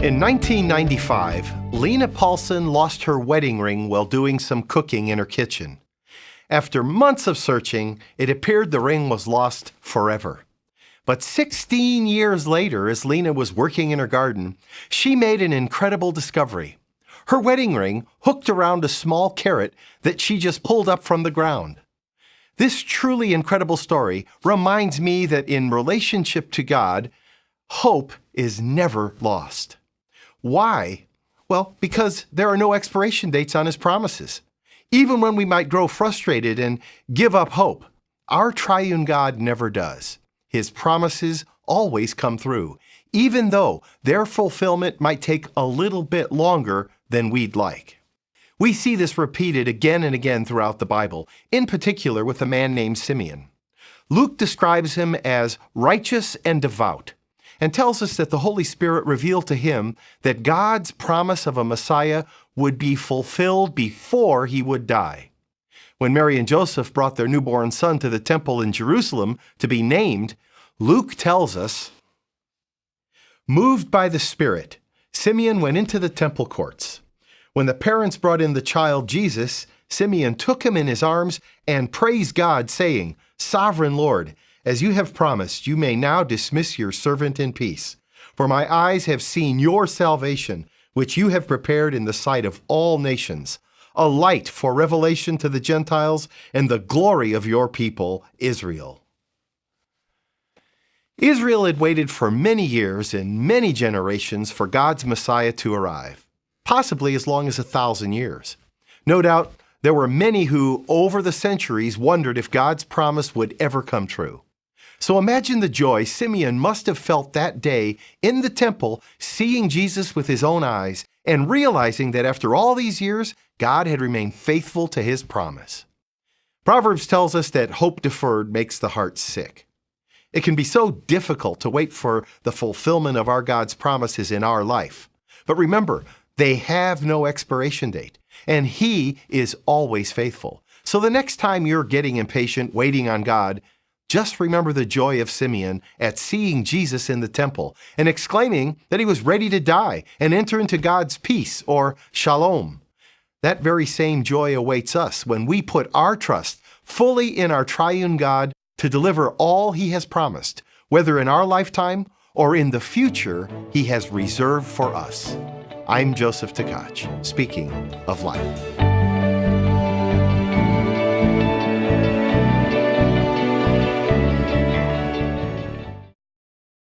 In 1995, Lena Paulson lost her wedding ring while doing some cooking in her kitchen. After months of searching, it appeared the ring was lost forever. But 16 years later, as Lena was working in her garden, she made an incredible discovery. Her wedding ring hooked around a small carrot that she just pulled up from the ground. This truly incredible story reminds me that in relationship to God, hope is never lost. Why? Well, because there are no expiration dates on His promises. Even when we might grow frustrated and give up hope, our triune God never does. His promises always come through, even though their fulfillment might take a little bit longer than we'd like. We see this repeated again and again throughout the Bible, in particular with a man named Simeon. Luke describes him as righteous and devout, and tells us that the Holy Spirit revealed to him that God's promise of a Messiah would be fulfilled before he would die. When Mary and Joseph brought their newborn son to the temple in Jerusalem to be named, Luke tells us, moved by the Spirit, Simeon went into the temple courts. When the parents brought in the child Jesus, Simeon took him in his arms and praised God, saying, "Sovereign Lord, as you have promised, you may now dismiss your servant in peace. For my eyes have seen your salvation, which you have prepared in the sight of all nations, a light for revelation to the Gentiles and the glory of your people, Israel." Israel had waited for many years and many generations for God's Messiah to arrive, possibly as long as 1,000 years. No doubt, there were many who, over the centuries, wondered if God's promise would ever come true. So imagine the joy Simeon must have felt that day in the temple, seeing Jesus with his own eyes and realizing that after all these years, God had remained faithful to His promise. Proverbs tells us that hope deferred makes the heart sick. It can be so difficult to wait for the fulfillment of our God's promises in our life. But remember, they have no expiration date, and He is always faithful. So the next time you're getting impatient waiting on God, just remember the joy of Simeon at seeing Jesus in the temple and exclaiming that he was ready to die and enter into God's peace, or shalom. That very same joy awaits us when we put our trust fully in our triune God to deliver all He has promised, whether in our lifetime or in the future He has reserved for us. I'm Joseph Tkach, speaking of life.